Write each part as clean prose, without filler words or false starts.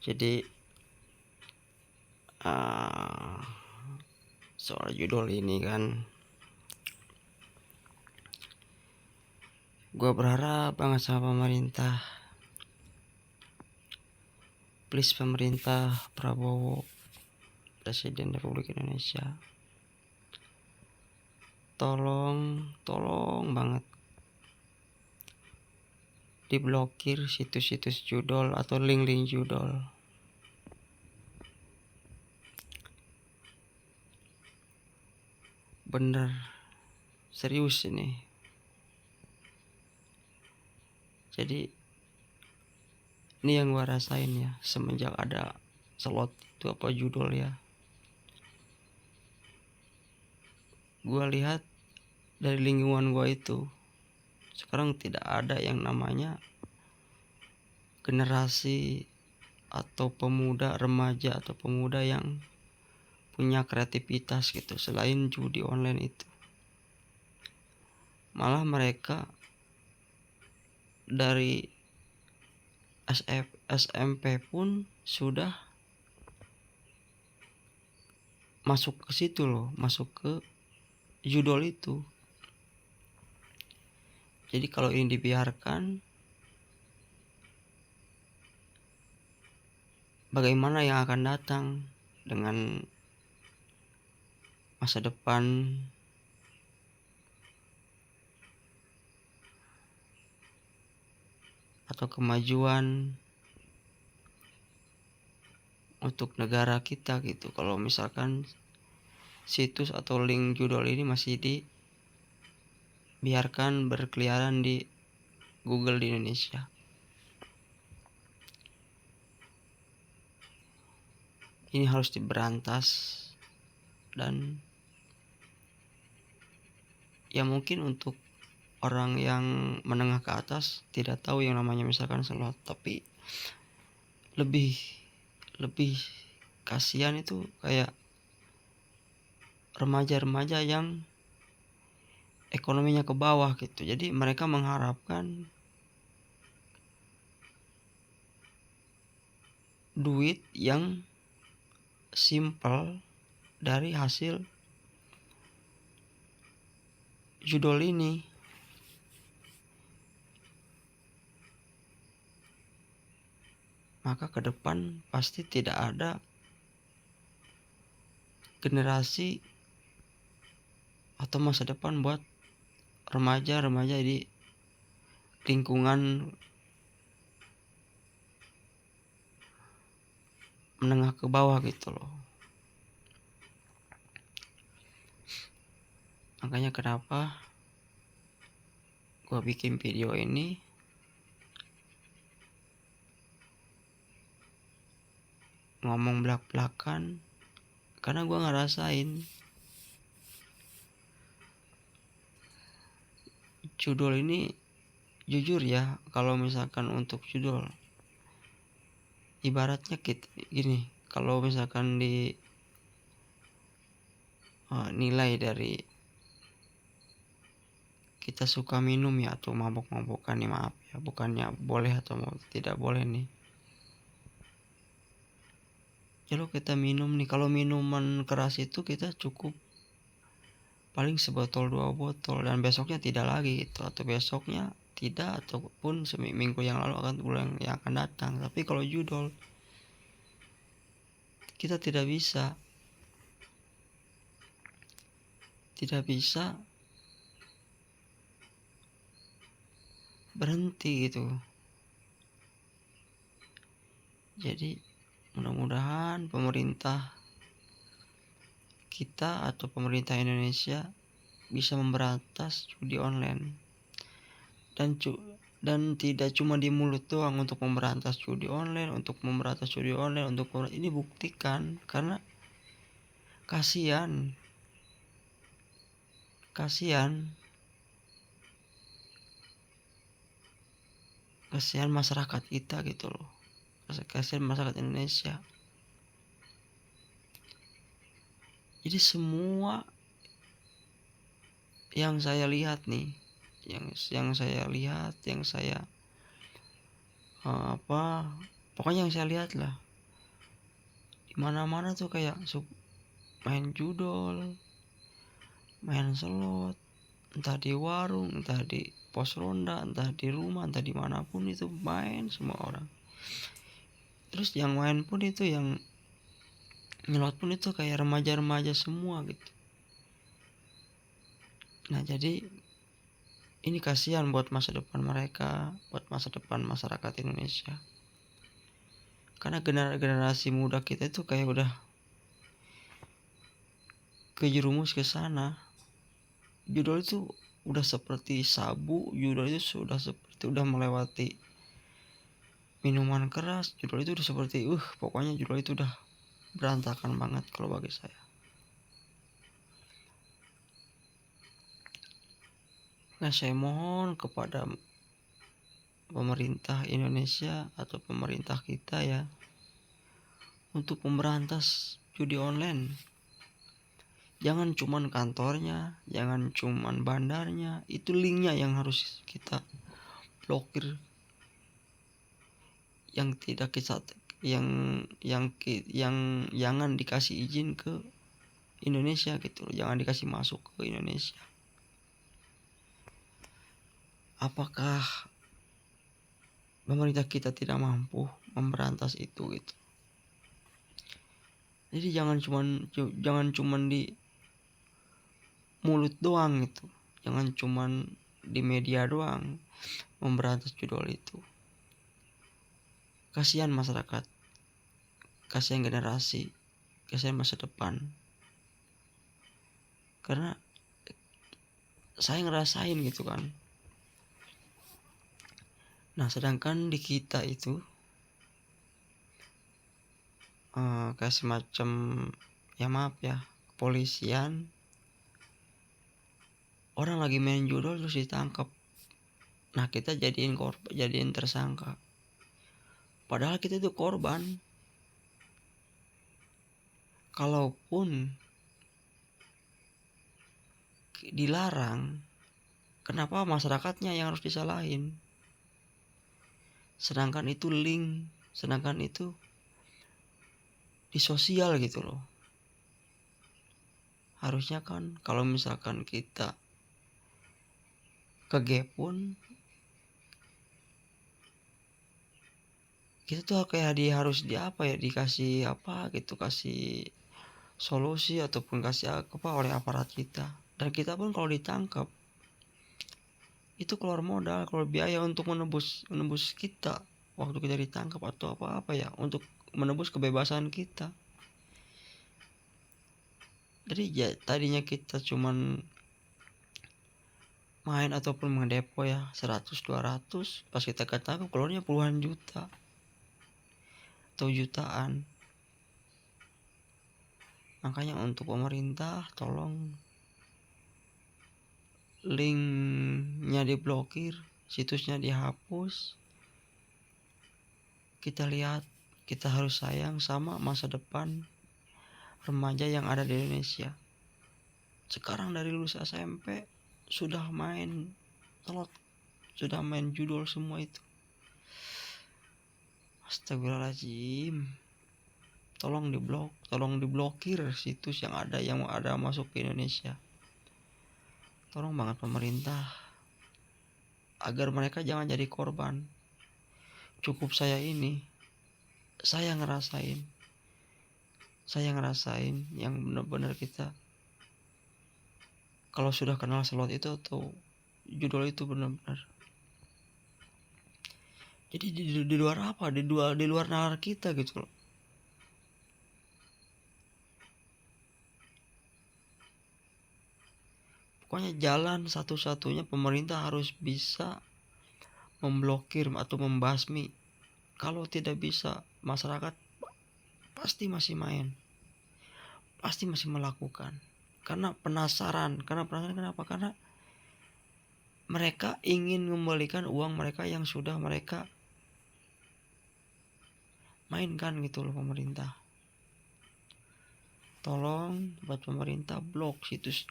Jadi uh, soal judul ini kan, gue berharap banget sama pemerintah. Please pemerintah Prabowo, Presiden Republik Indonesia, tolong banget diblokir situs-situs judul atau link-link judul. Bener, serius ini. Jadi ini yang gue rasain ya, semenjak ada slot itu apa judul ya. Gue lihat dari lingkungan gue itu sekarang tidak ada yang namanya generasi atau pemuda, remaja atau pemuda yang punya kreativitas gitu selain judi online itu. Malah mereka dari SMP pun sudah masuk ke situ loh, masuk ke judul itu. Jadi kalau ini dibiarkan, bagaimana yang akan datang dengan masa depan atau kemajuan untuk negara kita gitu, kalau misalkan situs atau link judul ini masih dibiarkan berkeliaran di Google di Indonesia. Ini harus diberantas, dan ya mungkin untuk orang yang menengah ke atas tidak tahu yang namanya misalkan slot, tapi lebih kasihan itu kayak remaja-remaja yang ekonominya ke bawah gitu. Jadi mereka mengharapkan duit yang simple dari hasil judul ini. Maka ke depan pasti tidak ada generasi atau masa depan buat remaja-remaja di lingkungan menengah ke bawah gitu loh. Makanya kenapa gue bikin video ini, ngomong belak-belakan, karena gue ngerasain judul ini. Jujur ya, kalau misalkan untuk judul, ibaratnya gini, kalau misalkan di nilai dari kita suka minum ya atau mabok-mabokan nih, maaf ya, bukannya boleh atau tidak boleh nih. Kalau kita minum nih, kalau minuman keras itu kita cukup paling sebotol 2 botol dan besoknya tidak lagi gitu, atau besoknya tidak, ataupun seminggu yang lalu akan bulan yang akan datang. Tapi kalau judul kita tidak bisa berhenti gitu. Jadi mudah-mudahan pemerintah kita atau pemerintah Indonesia bisa memberantas judi online, dan tidak cuma di mulut doang untuk memberantas judi online, untuk ini buktikan, karena kasihan masyarakat kita gitu loh, kasihan masyarakat Indonesia. Jadi semua yang saya lihat nih, yang saya pokoknya yang saya lihat lah, Mana-mana tuh kayak main judol, main slot, entah di warung, entah di pos ronda, entah di rumah, entah dimanapun itu main semua orang. Terus yang main pun itu, yang nyelot pun itu kayak remaja-remaja semua gitu. Nah jadi ini kasihan buat masa depan mereka, buat masa depan masyarakat Indonesia. Karena generasi muda kita itu kayak udah kejerumus ke sana. Judul itu udah seperti sabu, judul itu sudah seperti udah melewati minuman keras, judul itu udah seperti pokoknya judul itu udah berantakan banget kalau bagi saya. Nah saya mohon kepada pemerintah Indonesia atau pemerintah kita ya, untuk memberantas judi online. Jangan cuman kantornya, jangan cuman bandarnya, itu linknya yang harus kita blokir. Yang tidak kita yang jangan dikasih izin ke Indonesia gitu, jangan dikasih masuk ke Indonesia. Apakah pemerintah kita tidak mampu memberantas itu gitu? Jadi jangan cuman di mulut doang gitu, jangan cuman di media doang memberantas judul itu. Kasihan masyarakat, kasihan generasi, kasihan masa depan. Karena saya ngerasain gitu kan. Nah sedangkan di kita itu kayak semacam ya maaf ya, kepolisian, orang lagi main judul terus ditangkap. Nah kita jadiin tersangka. Padahal kita itu korban. Kalaupun dilarang, kenapa masyarakatnya yang harus disalahin? Sedangkan itu link, sedangkan itu di sosial gitu loh. Harusnya kan kalau misalkan kita kegepun, kita tuh kayak harus dikasih apa gitu, kasih solusi ataupun kasih apa oleh aparat kita. Dan kita pun kalau ditangkap itu keluar modal, keluar biaya untuk menebus kita waktu kita ditangkap atau apa ya, untuk menebus kebebasan kita. Jadi ya tadinya kita cuman main ataupun mengedepo ya 100-200, pas kita ketangkap keluarnya puluhan juta atau jutaan. Makanya untuk pemerintah tolong linknya diblokir, situsnya dihapus. Kita lihat, kita harus sayang sama masa depan remaja yang ada di Indonesia. Sekarang dari lulus SMP sudah main slot, sudah main judul semua itu. Astagfirullahaladzim. Tolong diblokir situs yang ada masuk ke Indonesia. Tolong banget pemerintah agar mereka jangan jadi korban. Cukup saya ngerasain yang benar-benar kita kalau sudah kenal slot itu atau judul itu benar-benar. Jadi di luar apa? Di luar nalar kita gitu loh. Pokoknya jalan satu-satunya pemerintah harus bisa memblokir atau membasmi. Kalau tidak bisa, masyarakat pasti masih main, pasti masih melakukan. Karena penasaran kenapa? Karena mereka ingin mengembalikan uang mereka yang sudah mereka mainkan gitu loh pemerintah. Tolong buat pemerintah blok situs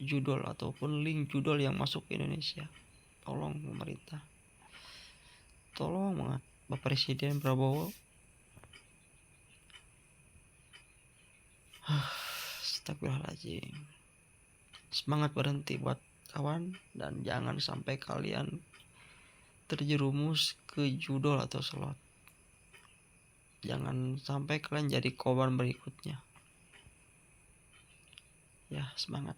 judul ataupun link judul yang masuk ke Indonesia. Tolong pemerintah. Tolong banget Bapak Presiden Prabowo. Astagfirullahaladzim. Semangat berhenti buat kawan, dan jangan sampai kalian terjerumus ke judol atau slot. Jangan sampai kalian jadi korban berikutnya. Ya, semangat.